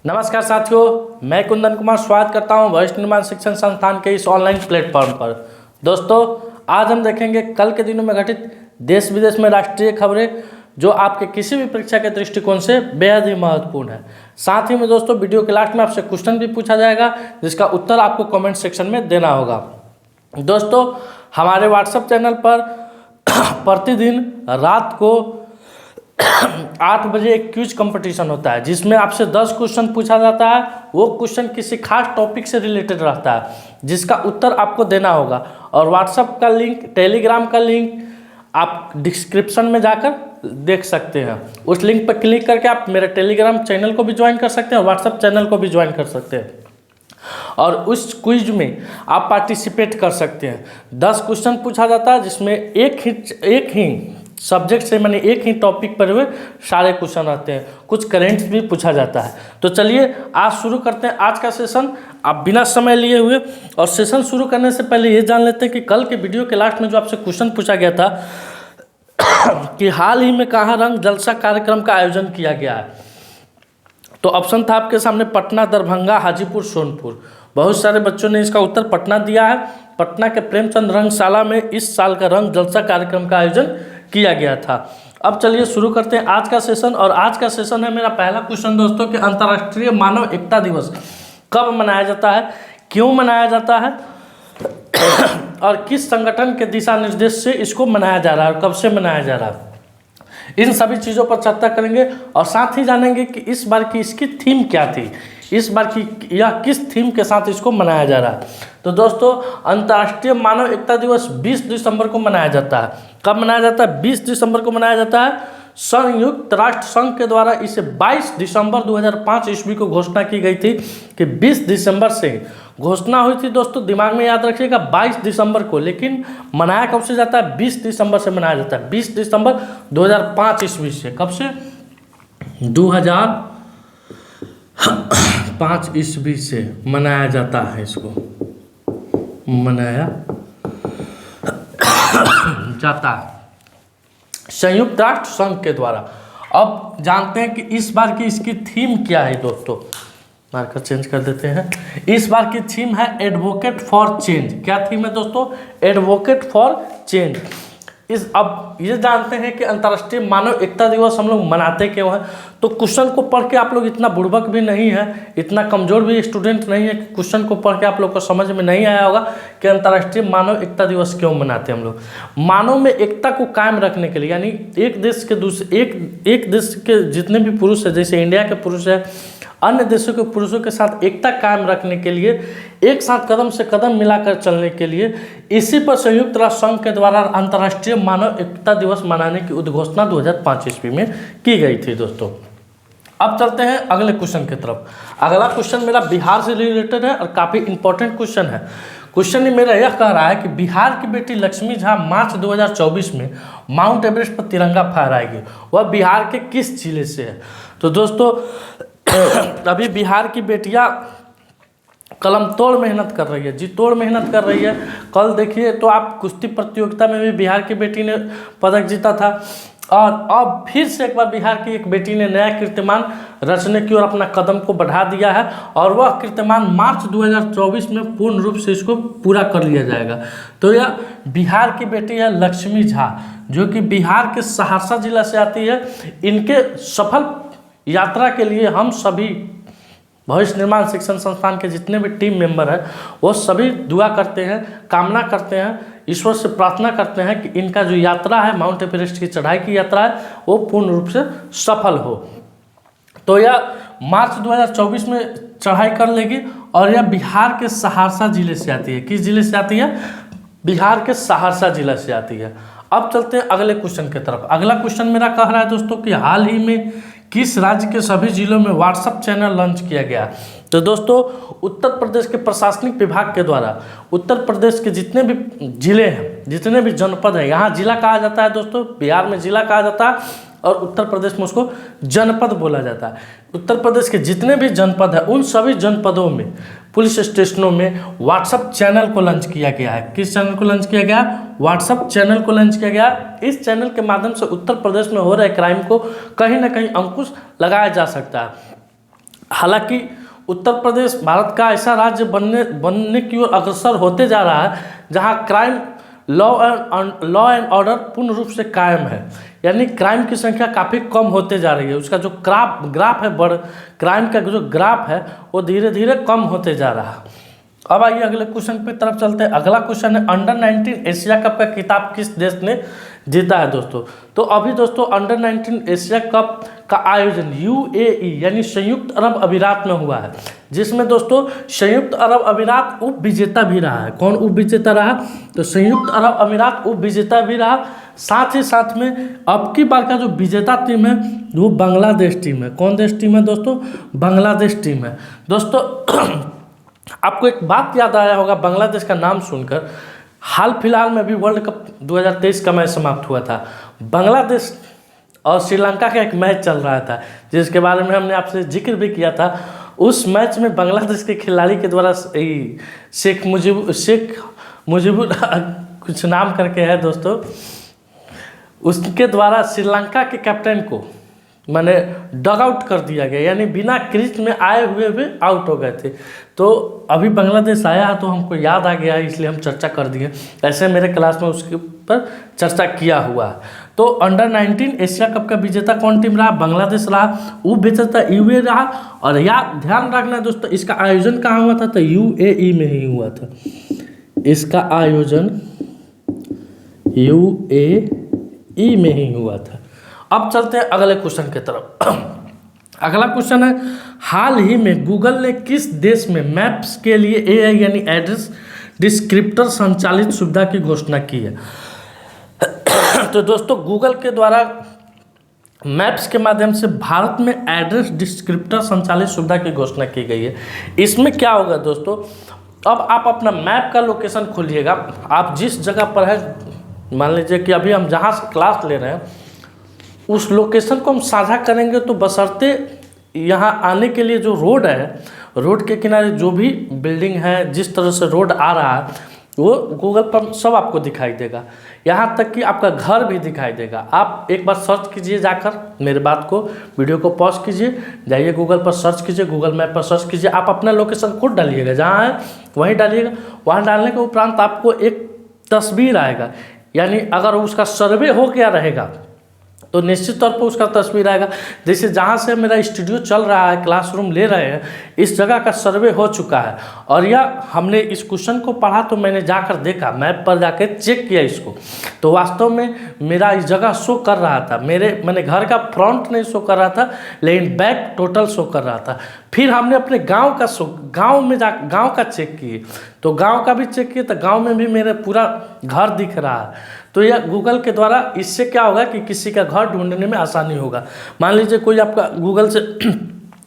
नमस्कार साथियों, मैं कुंदन कुमार स्वागत करता हूं भविष्य निर्माण शिक्षण संस्थान के इस ऑनलाइन प्लेटफॉर्म पर। दोस्तों, आज हम देखेंगे कल के दिनों में घटित देश विदेश में राष्ट्रीय खबरें जो आपके किसी भी परीक्षा के दृष्टिकोण से बेहद ही महत्वपूर्ण है। साथ ही में दोस्तों, वीडियो के लास्ट में आपसे क्वेश्चन भी पूछा जाएगा जिसका उत्तर आपको कमेंट सेक्शन में देना होगा। दोस्तों, हमारे व्हाट्सएप चैनल पर प्रतिदिन रात को 8 बजे एक क्विज कंपटीशन होता है जिसमें आपसे 10 क्वेश्चन पूछा जाता है। वो क्वेश्चन किसी खास टॉपिक से रिलेटेड रहता है जिसका उत्तर आपको देना होगा। और व्हाट्सएप का लिंक, टेलीग्राम का लिंक आप डिस्क्रिप्शन में जाकर देख सकते हैं। उस लिंक पर क्लिक करके आप मेरे टेलीग्राम चैनल को भी ज्वाइन कर सकते हैं और व्हाट्सएप चैनल को भी ज्वाइन कर सकते हैं और उस क्विज में आप पार्टिसिपेट कर सकते हैं। 10 क्वेश्चन पूछा जाता है जिसमें एक ही सब्जेक्ट से माने एक ही टॉपिक पर हुए सारे क्वेश्चन रहते हैं। कुछ करेंट्स भी पूछा जाता है। तो चलिए आज शुरू करते हैं आज का सेशन, आप बिना समय लिए हुए। और सेशन शुरू करने से पहले ये जान लेते हैं कि कल के वीडियो के लास्ट में जो आपसे क्वेश्चन पूछा गया था कि हाल ही में कहाँ रंग जलसा कार्यक्रम का आयोजन किया गया है, तो ऑप्शन था आपके सामने पटना, दरभंगा, हाजीपुर, सोनपुर। बहुत सारे बच्चों ने इसका उत्तर पटना दिया है। पटना के प्रेमचंद रंगशाला में इस साल का रंग जलसा कार्यक्रम का आयोजन किया गया था। अब चलिए शुरू करते हैं आज का सेशन। और आज का सेशन है मेरा पहला क्वेश्चन दोस्तों कि अंतर्राष्ट्रीय मानव एकता दिवस कब मनाया जाता है, क्यों मनाया जाता है और किस संगठन के दिशा निर्देश से इसको मनाया जा रहा है और कब से मनाया जा रहा है। इन सभी चीज़ों पर चर्चा करेंगे और साथ ही जानेंगे कि इस बार की इसकी थीम क्या थी, इस बार की यह किस थीम के साथ इसको मनाया जा रहा है। तो दोस्तों, अंतर्राष्ट्रीय मानव एकता दिवस 20 दिसंबर को मनाया जाता है। कब मनाया जाता है? 20 दिसंबर को मनाया जाता है। संयुक्त राष्ट्र संघ के द्वारा इसे 22 दिसंबर 2005 ईस्वी को घोषणा की गई थी कि 20 दिसंबर से घोषणा हुई थी। दोस्तों दिमाग में याद रखिएगा 22 दिसंबर को, लेकिन मनाया कब से जाता है? 20 दिसंबर से मनाया जाता है। 20 दिसंबर 2005 ईस्वी से। कब से? 2005 ईस्वी से मनाया जाता है। इसको मनाया जाता है संयुक्त राष्ट्र संघ के द्वारा। अब जानते हैं कि इस बार की इसकी थीम क्या है। दोस्तों मार्कर चेंज कर देते हैं। इस बार की थीम है एडवोकेट फॉर चेंज। क्या थीम है दोस्तों? Advocate for change. अब ये जानते हैं कि अंतर्राष्ट्रीय मानव एकता दिवस हम लोग मनाते क्यों हैं। तो क्वेश्चन को पढ़ के आप लोग इतना बुड़बक भी नहीं है, इतना कमजोर भी स्टूडेंट नहीं है कि क्वेश्चन को पढ़ के आप लोग को समझ में नहीं आया होगा कि अंतर्राष्ट्रीय मानव एकता दिवस क्यों मनाते हैं हम लोग। मानव में एकता को कायम रखने के लिए, यानी एक देश के जितने भी पुरुष है, जैसे इंडिया के पुरुष है, अन्य देशों के पुरुषों के साथ एकता कायम रखने के लिए, एक साथ कदम से कदम मिलाकर चलने के लिए, इसी पर संयुक्त राष्ट्र संघ के द्वारा अंतर्राष्ट्रीय मानव एकता दिवस मनाने की उद्घोषणा 2005 ईस्वी में की गई थी। दोस्तों अब चलते हैं अगले क्वेश्चन की तरफ। अगला क्वेश्चन मेरा बिहार से रिलेटेड है और काफ़ी इंपॉर्टेंट क्वेश्चन है। क्वेश्चन मेरा यह कह रहा है कि बिहार की बेटी लक्ष्मी झा मार्च 2024 में माउंट एवरेस्ट पर तिरंगा फहराएगी। वह बिहार के किस जिले से है? तो दोस्तों अभी बिहार की बेटियां कलम तोड़ मेहनत कर रही है, जी तोड़ मेहनत कर रही है। कल देखिए तो आप कुश्ती प्रतियोगिता में भी बिहार की बेटी ने पदक जीता था और अब फिर से एक बार बिहार की एक बेटी ने नया कीर्तिमान रचने की ओर अपना कदम को बढ़ा दिया है और वह कीर्तिमान मार्च 2024 में पूर्ण रूप से इसको पूरा कर लिया जाएगा। तो यह बिहार की बेटी है लक्ष्मी झा, जो कि बिहार के सहरसा जिला से आती है। इनके सफल यात्रा के लिए हम सभी भविष्य निर्माण शिक्षण संस्थान के जितने भी टीम मेंबर हैं वो सभी दुआ करते हैं, कामना करते हैं, ईश्वर से प्रार्थना करते हैं कि इनका जो यात्रा है, माउंट एवरेस्ट की चढ़ाई की यात्रा है, वो पूर्ण रूप से सफल हो। तो यह मार्च 2024 में चढ़ाई कर लेगी और यह बिहार के सहरसा जिले से आती है। किस जिले से आती है? बिहार के सहरसा जिला से आती है। अब चलते हैं अगले क्वेश्चन की तरफ। अगला क्वेश्चन मेरा कह रहा है दोस्तों कि हाल ही में किस राज्य के सभी जिलों में व्हाट्सएप चैनल लॉन्च किया गया? तो दोस्तों उत्तर प्रदेश के प्रशासनिक विभाग के द्वारा उत्तर प्रदेश के जितने भी जिले हैं, जितने भी जनपद हैं, यहाँ जिला कहा जाता है दोस्तों, बिहार में जिला कहा जाता है और उत्तर प्रदेश में उसको जनपद बोला जाता है। उत्तर प्रदेश के जितने भी जनपद हैं उन सभी जनपदों में पुलिस स्टेशनों में व्हाट्सएप चैनल को लॉन्च किया गया है। किस चैनल को लॉन्च किया गया? व्हाट्सएप चैनल को लॉन्च किया गया। इस चैनल के माध्यम से उत्तर प्रदेश में हो रहे क्राइम को कहीं ना कहीं अंकुश लगाया जा सकता है। हालांकि उत्तर प्रदेश भारत का ऐसा राज्य बनने की ओर अग्रसर होते जा रहा है जहां क्राइम लॉ एंड ऑर्डर पूर्ण रूप से कायम है, यानी क्राइम की संख्या काफ़ी कम होते जा रही है। उसका जो ग्राफ है क्राइम का जो ग्राफ है वो धीरे धीरे कम होते जा रहा है। अब आइए अगले क्वेश्चन पे तरफ चलते हैं। अगला क्वेश्चन है अंडर 19 एशिया कप का खिताब किस देश ने जीता है दोस्तों। तो अभी दोस्तों अंडर 19 एशिया कप का आयोजन UAE यानी संयुक्त अरब अमीरात में हुआ है, जिसमें दोस्तों संयुक्त अरब अमीरात उप विजेता भी रहा है। कौन उप विजेता रहा? तो संयुक्त अरब अमीरात उप विजेता भी रहा। साथ ही साथ में अब की बार का जो विजेता टीम है वो बांग्लादेश टीम है। कौन देश टीम है दोस्तों? बांग्लादेश टीम है दोस्तों। आपको एक बात याद आया होगा बांग्लादेश का नाम सुनकर, हाल फिलहाल में भी वर्ल्ड कप 2023 का मैच समाप्त हुआ था। बांग्लादेश और श्रीलंका का एक मैच चल रहा था जिसके बारे में हमने आपसे जिक्र भी किया था। उस मैच में बांग्लादेश के खिलाड़ी के द्वारा शेख मुजीबुर कुछ नाम करके है दोस्तों, उसके द्वारा श्रीलंका के कैप्टन को मैंने डग आउट कर दिया गया, यानी बिना क्रीज में आए हुए भी आउट हो गए थे। तो अभी बांग्लादेश आया है तो हमको याद आ गया है, इसलिए हम चर्चा कर दिए। ऐसे मेरे क्लास में उसके ऊपर चर्चा किया हुआ है। तो अंडर 19 एशिया कप का विजेता कौन टीम रहा? बांग्लादेश रहा। उप विजेता UAE रहा। और ध्यान रखना दोस्तों, इसका आयोजन कहाँ हुआ था? तो UAE में ही हुआ था। इसका आयोजन UAE में ही हुआ था। अब चलते हैं अगले क्वेश्चन की तरफ। अगला क्वेश्चन है हाल ही में गूगल ने किस देश में मैप्स के लिए AI यानी एड्रेस डिस्क्रिप्टर संचालित सुविधा की घोषणा की है? तो दोस्तों गूगल के द्वारा मैप्स के माध्यम से भारत में एड्रेस डिस्क्रिप्टर संचालित सुविधा की घोषणा की गई है। इसमें क्या होगा दोस्तों, अब आप अपना मैप का लोकेशन खोलिएगा। आप जिस जगह पर है, मान लीजिए कि अभी हम जहाँ से क्लास ले रहे हैं उस लोकेशन को हम साझा करेंगे, तो बशर्ते यहाँ आने के लिए जो रोड है, रोड के किनारे जो भी बिल्डिंग है, जिस तरह से रोड आ रहा है वो गूगल पर सब आपको दिखाई देगा। यहाँ तक कि आपका घर भी दिखाई देगा। आप एक बार सर्च कीजिए जाकर, मेरे बात को वीडियो को पॉज कीजिए, जाइए गूगल पर सर्च कीजिए, गूगल मैप पर सर्च कीजिए। आप अपना लोकेशन खुद डालिएगा, जहाँ है वहीं डालिएगा। वहाँ डालने के उपरांत आपको एक तस्वीर आएगा, यानी अगर उसका सर्वे हो गया रहेगा तो निश्चित तौर पर उसका तस्वीर आएगा। जैसे जहाँ से मेरा स्टूडियो चल रहा है, क्लासरूम ले रहे हैं, इस जगह का सर्वे हो चुका है। और यह हमने इस क्वेश्चन को पढ़ा तो मैंने जाकर देखा, मैप पर जाकर चेक किया इसको, तो वास्तव में मेरा इस जगह शो कर रहा था। मैंने घर का फ्रंट नहीं शो कर रहा था, लेकिन बैक टोटल शो कर रहा था। फिर हमने अपने गाँव का चेक किए, तो गाँव का भी चेक किए, तो गाँव में भी मेरा पूरा घर दिख रहा है। तो यह गूगल के द्वारा, इससे क्या होगा कि किसी का घर ढूंढने में आसानी होगा। मान लीजिए कोई आपका गूगल से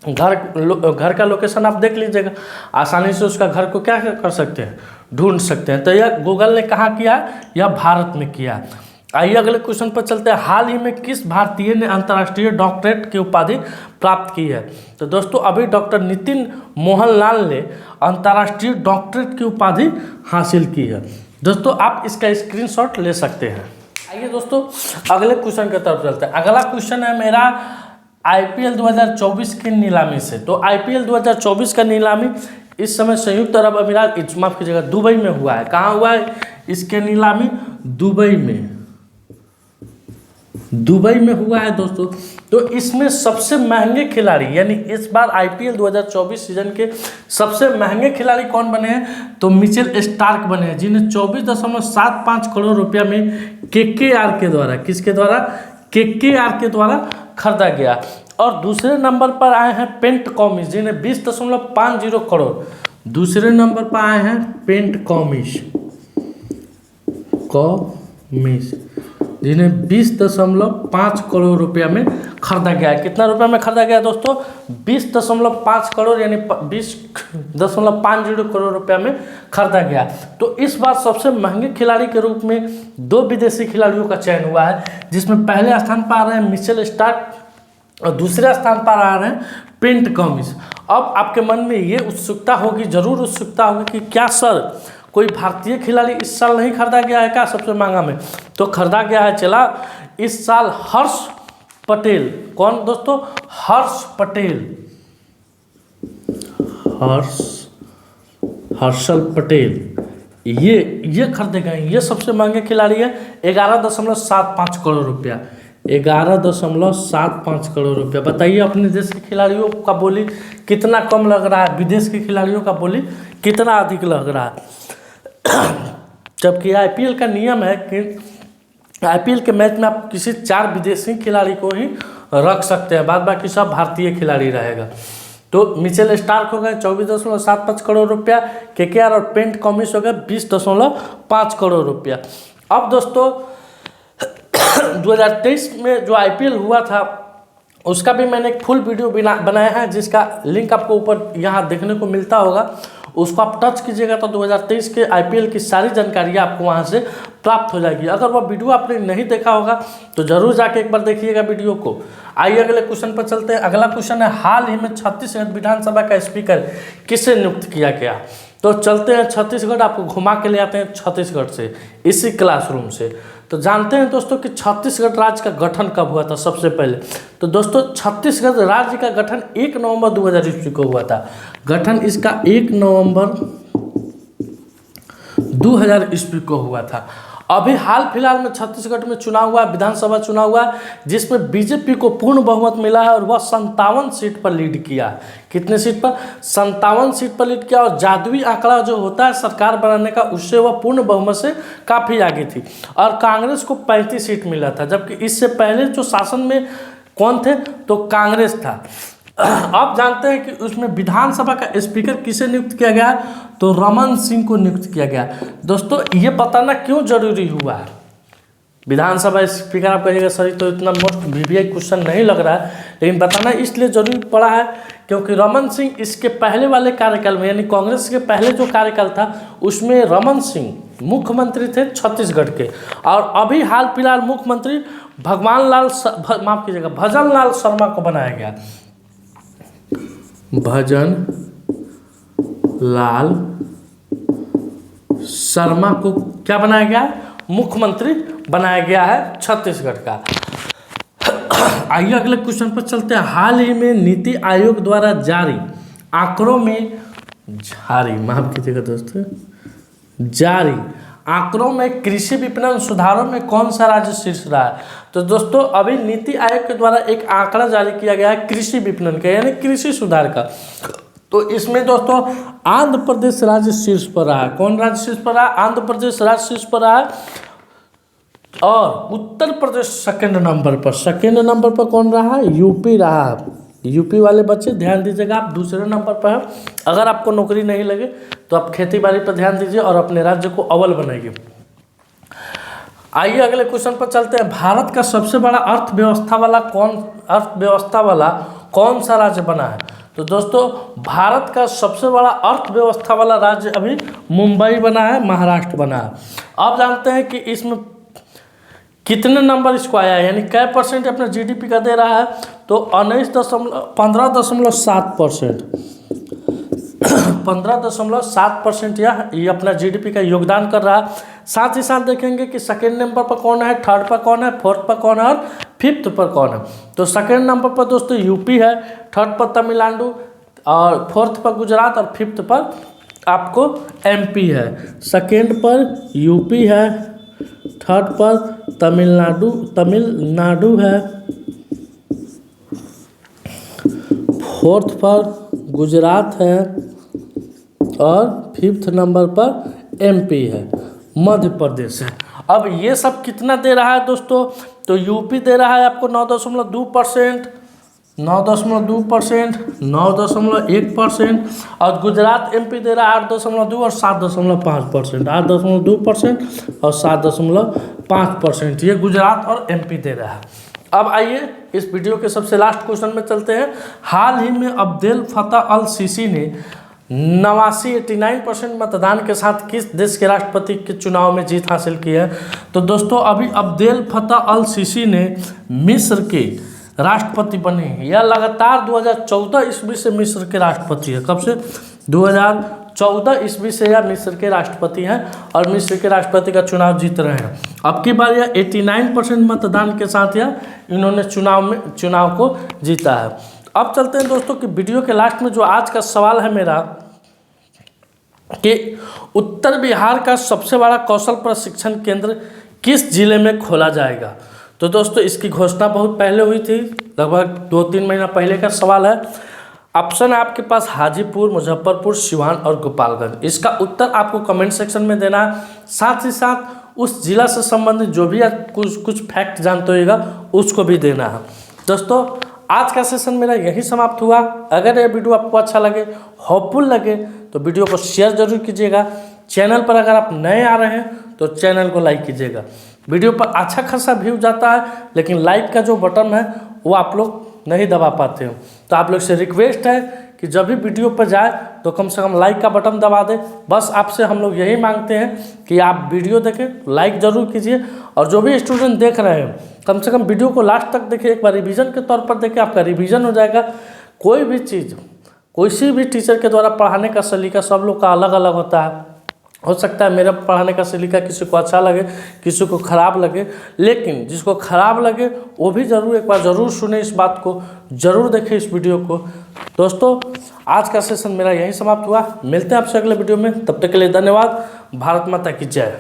घर का लोकेशन आप देख लीजिएगा, आसानी से उसका घर को क्या कर सकते हैं, ढूंढ सकते हैं। तो यह गूगल ने कहाँ किया? यह भारत में किया। आइए अगले क्वेश्चन पर चलते हैं। हाल ही में किस भारतीय ने अंतर्राष्ट्रीय डॉक्टरेट की उपाधि प्राप्त की है? तो दोस्तों अभी डॉक्टर नितिन मोहनलाल ने अंतर्राष्ट्रीय डॉक्टरेट की उपाधि हासिल की है। दोस्तों आप इसका स्क्रीनशॉट ले सकते हैं। आइए दोस्तों अगले क्वेश्चन की तरफ चलते हैं। अगला क्वेश्चन है मेरा IPL 2024 की नीलामी से। तो IPL 2024 का नीलामी इस समय संयुक्त अरब अमीरात, माफ कीजिएगा, दुबई में हुआ है। कहाँ हुआ है इसके नीलामी? दुबई में हुआ है दोस्तों। तो इसमें सबसे महंगे खिलाड़ी, यानी इस बार IPL 2024 सीजन के सबसे महंगे खिलाड़ी कौन बने हैं? तो मिचेल स्टार्क बने हैं, जिन्हें 24.75 करोड़ रुपया में KKR के द्वारा, किसके द्वारा? KKR के द्वारा खरीदा गया। और दूसरे नंबर पर आए हैं पेंट कॉमिस, जिन्हें 20.50 करोड़, दूसरे नंबर पर आए हैं पेंट कॉमिस, जिन्हें 20.5 करोड़ रुपया में खरीदा गया है। कितना रुपया में खरीदा गया दोस्तों? 20.5 करोड़, यानी 20.50 करोड़ रुपया में खरीदा गया। तो इस बार सबसे महंगे खिलाड़ी के रूप में 2 विदेशी खिलाड़ियों का चयन हुआ है, जिसमें पहले स्थान पर आ रहे हैं मिचेल स्टार्क और दूसरे स्थान पर आ रहे हैं पेंट कॉमिस। अब आपके मन में ये उत्सुकता होगी, जरूर उत्सुकता होगी कि क्या सर कोई भारतीय खिलाड़ी इस साल नहीं खरीदा गया है क्या सबसे महंगा में? तो खरीदा गया है, चला इस साल हर्ष पटेल। कौन दोस्तों? हर्ष पटेल। हर्षल पटेल, ये खरीदे गए, ये सबसे महंगे खिलाड़ी है। 11.75 करोड़ रुपया, 11.75 करोड़ रुपया। बताइए अपने देश के खिलाड़ियों का बोली कितना कम लग रहा है, विदेश के खिलाड़ियों का बोली कितना अधिक लग रहा है। जबकि आईपीएल का नियम है कि आईपीएल के मैच में आप किसी 4 विदेशी खिलाड़ी को ही रख सकते हैं, बाद बाकी सब भारतीय खिलाड़ी रहेगा। तो मिचेल स्टार्क हो गए 24.75 करोड़ रुपया, केकेआर और पेंट कॉमिस हो गए 20.5 करोड़ रुपया। अब दोस्तों 2023 में जो आईपीएल हुआ था उसका भी मैंने एक फुल वीडियो बनाया है, जिसका लिंक आपको ऊपर यहाँ देखने को मिलता होगा, उसको आप टच कीजिएगा तो 2023 के आईपीएल की सारी जानकारियाँ आपको वहाँ से प्राप्त हो जाएगी। अगर वह वीडियो आपने नहीं देखा होगा तो ज़रूर जाके एक बार देखिएगा वीडियो को। आइए अगले क्वेश्चन पर चलते हैं। अगला क्वेश्चन है, हाल ही में छत्तीसगढ़ विधानसभा का स्पीकर किसे नियुक्त किया गया? तो चलते हैं छत्तीसगढ़, आपको घुमा के ले आते हैं छत्तीसगढ़ से, इसी क्लासरूम से। तो जानते हैं दोस्तों कि छत्तीसगढ़ राज्य का गठन कब हुआ था सबसे पहले। तो दोस्तों छत्तीसगढ़ राज्य का गठन 1 नवंबर 2000 ईस्वी को हुआ था। गठन इसका 1 नवंबर 2000 ईस्वी को हुआ था। अभी हाल फिलहाल में छत्तीसगढ़ में चुनाव हुआ, विधानसभा चुनाव हुआ, जिसमें बीजेपी को पूर्ण बहुमत मिला है और वह 57 सीट पर लीड किया। कितने सीट पर? 57 सीट पर लीड किया। और जादुई आंकड़ा जो होता है सरकार बनाने का, उससे वह पूर्ण बहुमत से काफ़ी आगे थी। और कांग्रेस को 35 सीट मिला था, जबकि इससे पहले जो शासन में कौन थे? तो कांग्रेस था। अब जानते हैं कि उसमें विधानसभा का स्पीकर किसे नियुक्त किया गया? तो रमन सिंह को नियुक्त किया गया। दोस्तों ये बताना क्यों जरूरी हुआ है? विधानसभा स्पीकर आप कहिएगा सही तो इतना मोस्ट वीवीआई क्वेश्चन नहीं लग रहा है, लेकिन बताना इसलिए जरूरी पड़ा है क्योंकि रमन सिंह इसके पहले वाले कार्यकाल में, यानी कांग्रेस के पहले जो कार्यकाल था उसमें रमन सिंह मुख्यमंत्री थे छत्तीसगढ़ के। और अभी हाल फिलहाल मुख्यमंत्री भजन लाल शर्मा को बनाया गया। भजन लाल शर्मा को क्या बनाया गया? मुख्यमंत्री बनाया गया है छत्तीसगढ़ का। आइए अगले क्वेश्चन पर चलते हैं। हाल ही में नीति आयोग द्वारा जारी आंकड़ों में माफ कीजिएगा दोस्तों, जारी आंकड़ों में कृषि विपणन सुधारों में कौन सा राज्य शीर्ष रहा है? तो दोस्तों अभी नीति आयोग के द्वारा एक आंकड़ा जारी किया गया है कृषि विपणन का, यानी कृषि सुधार का। तो इसमें दोस्तों आंध्र प्रदेश राज्य शीर्ष पर रहा है। कौन राज्य शीर्ष पर रहा? आंध्र प्रदेश राज्य शीर्ष पर रहा है। और उत्तर प्रदेश सेकंड नंबर पर। सेकंड नंबर पर कौन रहा है? यूपी रहा है। यूपी वाले बच्चे ध्यान दीजिएगा, आप दूसरे नंबर पर हैं। अगर आपको नौकरी नहीं लगे तो आप खेती बाड़ी पर ध्यान दीजिए और अपने राज्य को अव्वल बनाइए। आइए अगले क्वेश्चन पर चलते हैं। भारत का सबसे बड़ा अर्थव्यवस्था वाला कौन सा राज्य बना है? तो दोस्तों भारत का सबसे बड़ा अर्थव्यवस्था वाला राज्य अभी मुंबई बना है, महाराष्ट्र बना है। अब जानते हैं कि इसमें कितने नंबर इसको आया है, यानी कै परसेंट अपना जीडीपी का दे रहा है? तो 15.7%। 15.7% ये अपना जीडीपी का योगदान कर रहा है। साथ ही साथ देखेंगे कि सेकेंड नंबर पर कौन है, थर्ड पर कौन है, फोर्थ पर कौन है और फिफ्थ पर कौन है। तो सेकेंड नंबर पर दोस्तों यूपी है, थर्ड पर तमिलनाडु और फोर्थ पर गुजरात और फिफ्थ पर आपको एमपी है। सेकेंड पर यूपी है, थर्ड पर तमिलनाडु है, फोर्थ पर गुजरात है और फिफ्थ नंबर पर एमपी है, मध्य प्रदेश है। अब ये सब कितना दे रहा है दोस्तों? तो यूपी दे रहा है आपको 9.2%, 9.2%, 9.1% और गुजरात एमपी दे रहा है 8.2 और 7.5%, 8.2% और 7.5%। ये गुजरात और एमपी दे रहा है। अब आइए इस वीडियो के सबसे लास्ट क्वेश्चन में चलते हैं। हाल ही में अब्देल फतह अल सीसी ने 89% मतदान के साथ किस देश के राष्ट्रपति के चुनाव में जीत हासिल की है? तो दोस्तों अभी अब्देल फतह अल सीसी ने मिस्र के राष्ट्रपति बने हैं। यह लगातार 2014 ईस्वी से मिस्र के राष्ट्रपति है। कब से? 2014 ईस्वी से यह मिस्र के राष्ट्रपति हैं और मिस्र के राष्ट्रपति का चुनाव जीत रहे हैं। अब की बार यह 89% मतदान के साथ यह इन्होंने चुनाव को जीता है। अब चलते हैं दोस्तों कि वीडियो के लास्ट में जो आज का सवाल है मेरा कि उत्तर बिहार का सबसे बड़ा कौशल प्रशिक्षण केंद्र किस जिले में खोला जाएगा। तो दोस्तों इसकी घोषणा बहुत पहले हुई थी, लगभग 2-3 महीना पहले का सवाल है। ऑप्शन है आपके पास हाजीपुर, मुजफ्फरपुर, सिवान और गोपालगंज। इसका उत्तर आपको कमेंट सेक्शन में देना है। साथ ही साथ उस जिला से संबंधित जो भी आप कुछ फैक्ट जानते होइएगा उसको भी देना है। दोस्तों आज का सेशन मेरा यही समाप्त हुआ। अगर ये वीडियो आपको अच्छा लगे, होपफुल लगे, तो वीडियो को शेयर जरूर कीजिएगा। चैनल पर अगर आप नए आ रहे हैं तो चैनल को लाइक कीजिएगा। वीडियो पर अच्छा खासा व्यू जाता है, लेकिन लाइक का जो बटन है वो आप लोग नहीं दबा पाते हो। तो आप लोग से रिक्वेस्ट है कि जब भी वीडियो पर जाए तो कम से कम लाइक का बटन दबा दें। बस आपसे हम लोग यही मांगते हैं कि आप वीडियो देखें, लाइक ज़रूर कीजिए। और जो भी स्टूडेंट देख रहे हैं कम से कम वीडियो को लास्ट तक देखें, एक बार रिवीजन के तौर पर देखें, आपका रिवीजन हो जाएगा। कोई भी चीज़ किसी भी टीचर के द्वारा पढ़ाने का सलीका सब लोग का अलग अलग होता है। हो सकता है मेरा पढ़ाने का सलीका किसी को अच्छा लगे, किसी को ख़राब लगे, लेकिन जिसको ख़राब लगे वो भी ज़रूर एक बार ज़रूर सुने, इस बात को ज़रूर देखें इस वीडियो को। दोस्तों आज का सेशन मेरा यहीं समाप्त हुआ। मिलते हैं आपसे अगले वीडियो में, तब तक के लिए धन्यवाद। भारत माता की जय।